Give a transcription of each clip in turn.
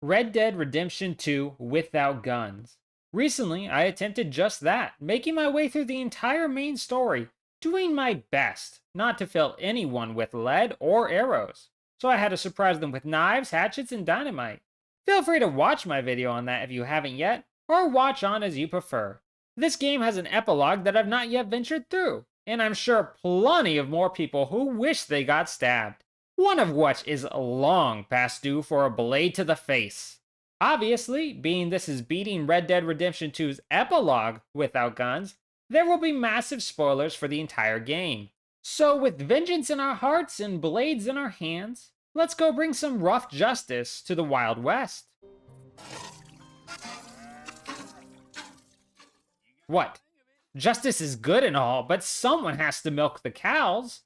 Red Dead Redemption 2 without guns. Recently, I attempted just that, making my way through the entire main story, doing my best not to fill anyone with lead or arrows. So I had to surprise them with knives, hatchets, and dynamite. Feel free to watch my video on that if you haven't yet, or watch on as you prefer. This game has an epilogue that I've not yet ventured through, and I'm sure plenty of more people who wish they got stabbed. One of which is long past due for a blade to the face. Obviously, being this is beating Red Dead Redemption 2's epilogue without guns, there will be massive spoilers for the entire game. So, with vengeance in our hearts and blades in our hands, let's go bring some rough justice to the Wild West. What? Justice is good and all, but someone has to milk the cows.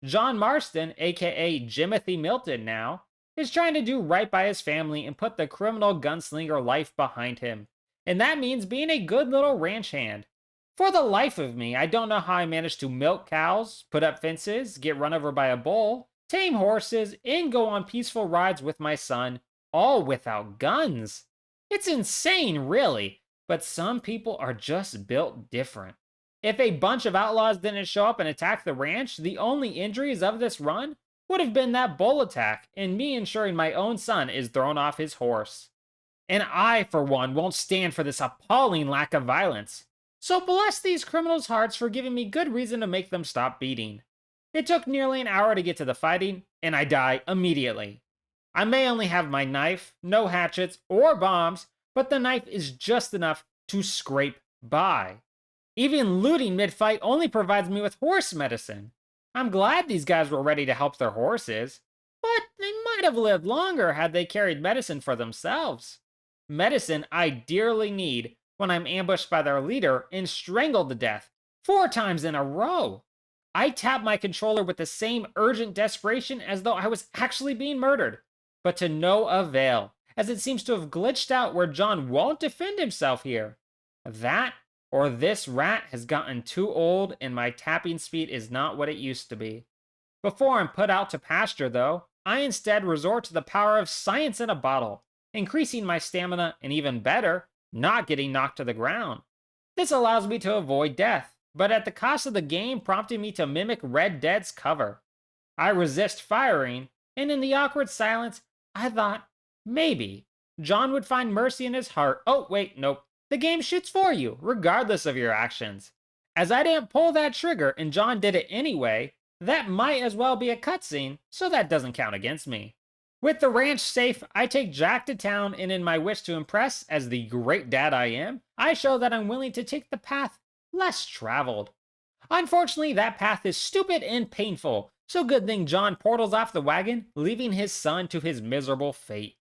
John Marston, aka Jimothy Milton now, is trying to do right by his family and put the criminal gunslinger life behind him. And that means being a good little ranch hand. For the life of me, I don't know how I managed to milk cows, put up fences, get run over by a bull, tame horses, and go on peaceful rides with my son, all without guns. It's insane, really, but some people are just built different. If a bunch of outlaws didn't show up and attack the ranch, the only injuries of this run would have been that bull attack and me ensuring my own son is thrown off his horse. And I, for one, won't stand for this appalling lack of violence. So bless these criminals' hearts for giving me good reason to make them stop beating. It took nearly an hour to get to the fighting, and I die immediately. I may only have my knife, no hatchets or bombs, but the knife is just enough to scrape by. Even looting mid-fight only provides me with horse medicine. I'm glad these guys were ready to help their horses, but they might have lived longer had they carried medicine for themselves. Medicine I dearly need when I'm ambushed by their leader and strangled to death 4 times in a row. I tap my controller with the same urgent desperation as though I was actually being murdered, but to no avail, as it seems to have glitched out where John won't defend himself here. That or this rat has gotten too old and my tapping speed is not what it used to be. Before I'm put out to pasture, though, I instead resort to the power of science in a bottle, increasing my stamina and even better, not getting knocked to the ground. This allows me to avoid death, but at the cost of the game prompting me to mimic Red Dead's cover. I resist firing, and in the awkward silence, I thought, maybe, John would find mercy in his heart. Oh, wait, nope. The game shoots for you, regardless of your actions. As I didn't pull that trigger and John did it anyway, that might as well be a cutscene, so that doesn't count against me. With the ranch safe, I take Jack to town, and in my wish to impress, as the great dad I am, I show that I'm willing to take the path less traveled. Unfortunately, that path is stupid and painful, so good thing John portals off the wagon, leaving his son to his miserable fate.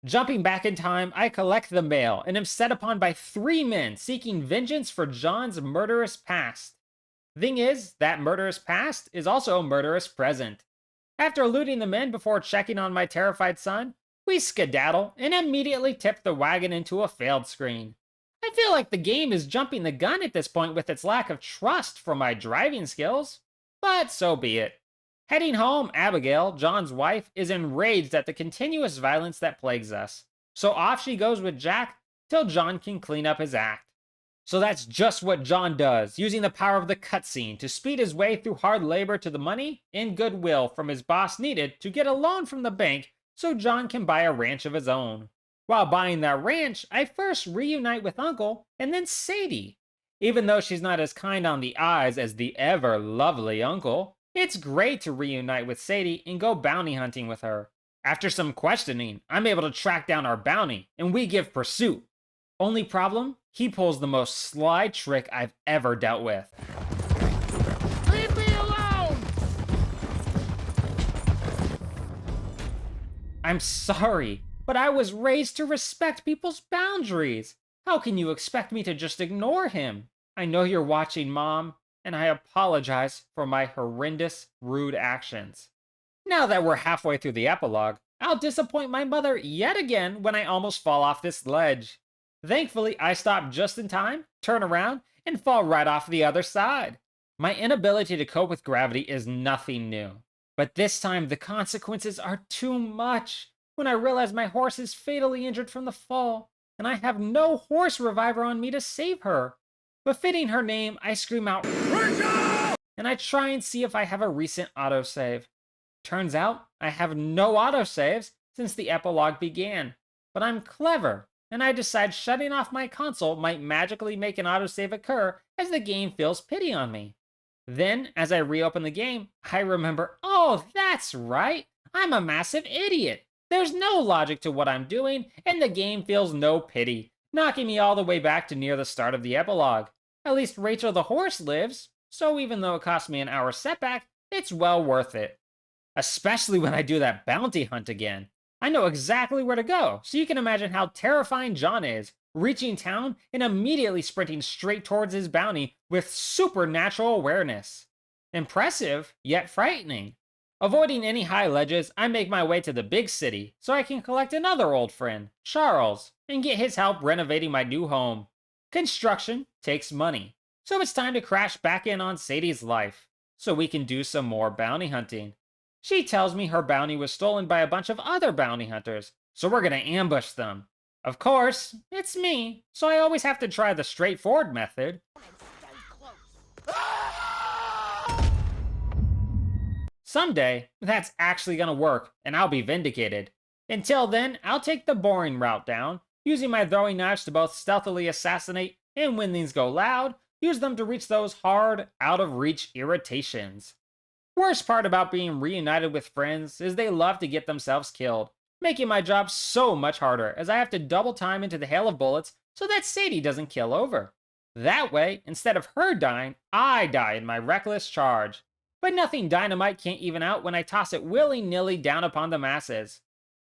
Jumping back in time, I collect the mail and am set upon by 3 men seeking vengeance for John's murderous past. Thing is, that murderous past is also a murderous present. After looting the men before checking on my terrified son, we skedaddle and immediately tip the wagon into a failed screen. I feel like the game is jumping the gun at this point with its lack of trust for my driving skills, but so be it. Heading home, Abigail, John's wife, is enraged at the continuous violence that plagues us. So off she goes with Jack till John can clean up his act. So that's just what John does, using the power of the cutscene to speed his way through hard labor to the money and goodwill from his boss needed to get a loan from the bank so John can buy a ranch of his own. While buying that ranch, I first reunite with Uncle and then Sadie. Even though she's not as kind on the eyes as the ever lovely Uncle, it's great to reunite with Sadie and go bounty hunting with her. After some questioning, I'm able to track down our bounty, and we give pursuit. Only problem? He pulls the most sly trick I've ever dealt with. Leave me alone! I'm sorry, but I was raised to respect people's boundaries. How can you expect me to just ignore him? I know you're watching, Mom, and I apologize for my horrendous, rude actions. Now that we're halfway through the epilogue, I'll disappoint my mother yet again when I almost fall off this ledge. Thankfully, I stop just in time, turn around, and fall right off the other side. My inability to cope with gravity is nothing new, but this time the consequences are too much. when I realize my horse is fatally injured from the fall, and I have no horse reviver on me to save her. Befitting her name, I scream out, "Rachel!" And I try and see if I have a recent autosave. Turns out, I have no autosaves since the epilogue began, but I'm clever, and I decide shutting off my console might magically make an autosave occur as the game feels pity on me. Then, as I reopen the game, I remember, oh, that's right, I'm a massive idiot. There's no logic to what I'm doing, and the game feels no pity, knocking me all the way back to near the start of the epilogue. At least Rachel the horse lives, so even though it cost me an hour setback, it's well worth it. Especially when I do that bounty hunt again. I know exactly where to go, so you can imagine how terrifying John is, reaching town and immediately sprinting straight towards his bounty with supernatural awareness. Impressive, yet frightening. Avoiding any high ledges, I make my way to the big city so I can collect another old friend, Charles, and get his help renovating my new home. Construction takes money, so it's time to crash back in on Sadie's life so we can do some more bounty hunting. She tells me her bounty was stolen by a bunch of other bounty hunters, so we're gonna ambush them. Of course, it's me, so I always have to try the straightforward method. Someday, that's actually gonna work, and I'll be vindicated. Until then, I'll take the boring route down, using my throwing knives to both stealthily assassinate, and when things go loud, use them to reach those hard, out-of-reach irritations. Worst part about being reunited with friends is they love to get themselves killed, making my job so much harder as I have to double time into the hail of bullets so that Sadie doesn't kill over. That way, instead of her dying, I die in my reckless charge. But nothing dynamite can't even out when I toss it willy-nilly down upon the masses.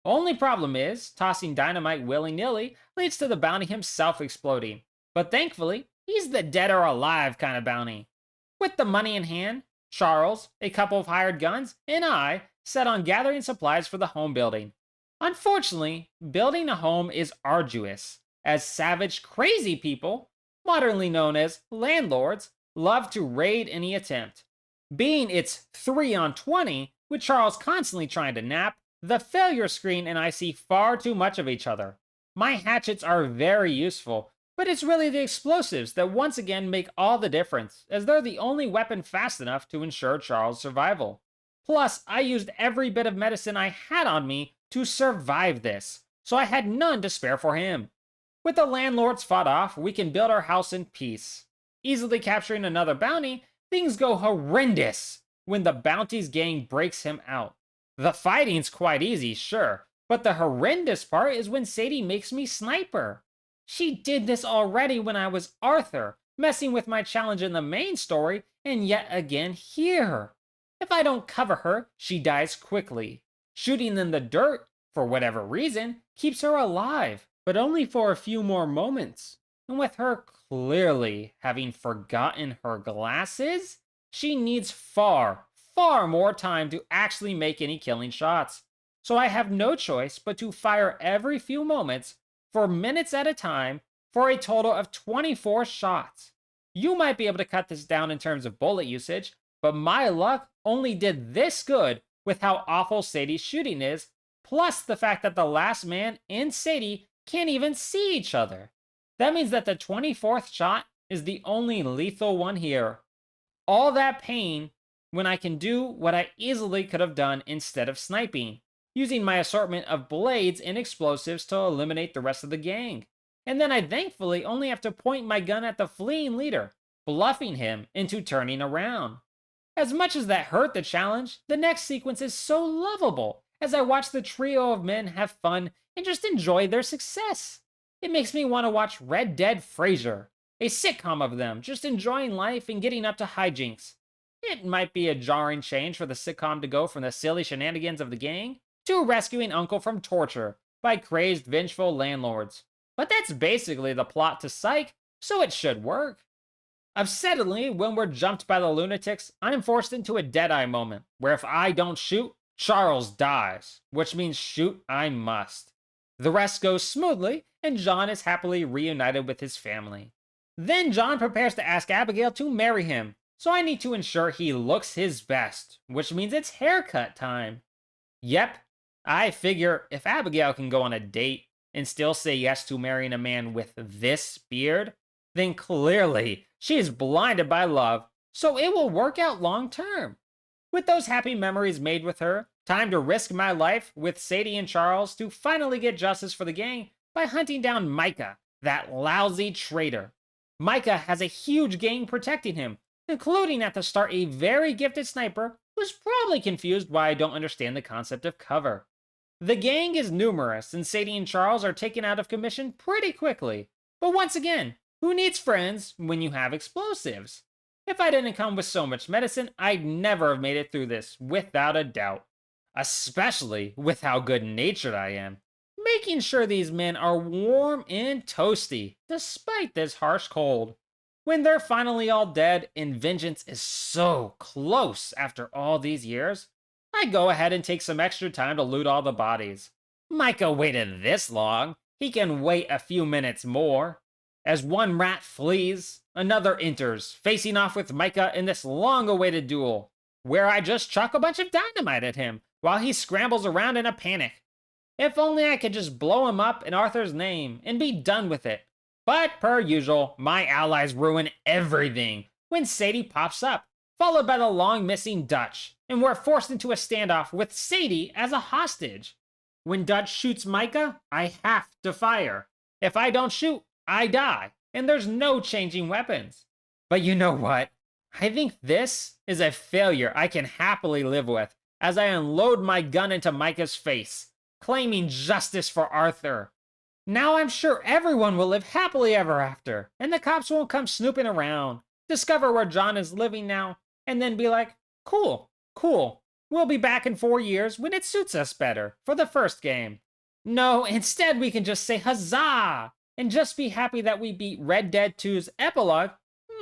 Only problem is, tossing dynamite willy-nilly leads to the bounty himself exploding. But thankfully, he's the dead or alive kind of bounty. With the money in hand, Charles, a couple of hired guns, and I set on gathering supplies for the home building. Unfortunately, building a home is arduous, as savage, crazy people, modernly known as landlords, love to raid any attempt. Being it's 3-on-20, with Charles constantly trying to nap, the failure screen and I see far too much of each other. My hatchets are very useful, but it's really the explosives that once again make all the difference, as they're the only weapon fast enough to ensure Charles' survival. Plus, I used every bit of medicine I had on me to survive this, so I had none to spare for him. With the landlords fought off, we can build our house in peace. Easily capturing another bounty, things go horrendous when the bounty's gang breaks him out. The fighting's quite easy, sure, but the horrendous part is when Sadie makes me sniper. She did this already when I was Arthur, messing with my challenge in the main story, and yet again here. If I don't cover her, she dies quickly. Shooting in the dirt, for whatever reason, keeps her alive, but only for a few more moments. And with her clearly having forgotten her glasses, she needs far more time to actually make any killing shots. So I have no choice but to fire every few moments for minutes at a time for a total of 24 shots. You might be able to cut this down in terms of bullet usage, but my luck only did this good with how awful Sadie's shooting is, plus the fact that the last man and Sadie can't even see each other. That means that the 24th shot is the only lethal one here. All that pain when I can do what I easily could have done instead of sniping, using my assortment of blades and explosives to eliminate the rest of the gang. And then I thankfully only have to point my gun at the fleeing leader, bluffing him into turning around. As much as that hurt the challenge, the next sequence is so lovable as I watch the trio of men have fun and just enjoy their success. It makes me want to watch Red Dead Frasier, a sitcom of them just enjoying life and getting up to hijinks. It might be a jarring change for the sitcom to go from the silly shenanigans of the gang to rescuing Uncle from torture by crazed, vengeful landlords. But that's basically the plot to Psych, so it should work. Upsettingly, when we're jumped by the lunatics, I'm forced into a Deadeye moment, where if I don't shoot, Charles dies, which means shoot I must. The rest goes smoothly, and John is happily reunited with his family. Then John prepares to ask Abigail to marry him, so I need to ensure he looks his best, which means it's haircut time. Yep, I figure if Abigail can go on a date and still say yes to marrying a man with this beard, then clearly she is blinded by love, so it will work out long term. With those happy memories made with her, time to risk my life with Sadie and Charles to finally get justice for the gang by hunting down Micah, that lousy traitor. Micah has a huge gang protecting him, including at the start a very gifted sniper who's probably confused why I don't understand the concept of cover. The gang is numerous, and Sadie and Charles are taken out of commission pretty quickly. But once again, who needs friends when you have explosives? If I didn't come with so much medicine, I'd never have made it through this, without a doubt. Especially with how good-natured I am. Making sure these men are warm and toasty, despite this harsh cold. When they're finally all dead and vengeance is so close after all these years, I go ahead and take some extra time to loot all the bodies. Micah waited this long, he can wait a few minutes more. As one rat flees, another enters, facing off with Micah in this long-awaited duel, where I just chuck a bunch of dynamite at him while he scrambles around in a panic. If only I could just blow him up in Arthur's name and be done with it. But per usual, my allies ruin everything when Sadie pops up, followed by the long-missing Dutch, and we're forced into a standoff with Sadie as a hostage. When Dutch shoots Micah, I have to fire. If I don't shoot, I die, and there's no changing weapons. But you know what? I think this is a failure I can happily live with as I unload my gun into Micah's face, claiming justice for Arthur. Now I'm sure everyone will live happily ever after, and the cops won't come snooping around, discover where John is living now, and then be like, cool, we'll be back in 4 years when it suits us better for the first game. No, instead we can just say huzzah, and just be happy that we beat Red Dead 2's Epilogue,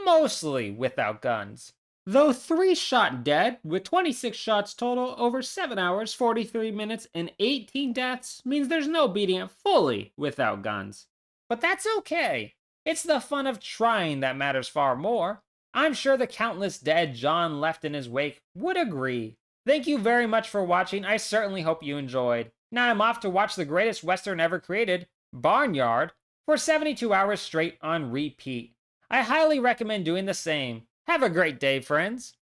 mostly without guns. Though 3 shot dead, with 26 shots total over 7 hours, 43 minutes, and 18 deaths, means there's no beating it fully without guns. But that's okay. It's the fun of trying that matters far more. I'm sure the countless dead John left in his wake would agree. Thank you very much for watching. I certainly hope you enjoyed. Now I'm off to watch the greatest Western ever created, Barnyard, for 72 hours straight on repeat. I highly recommend doing the same. Have a great day, friends.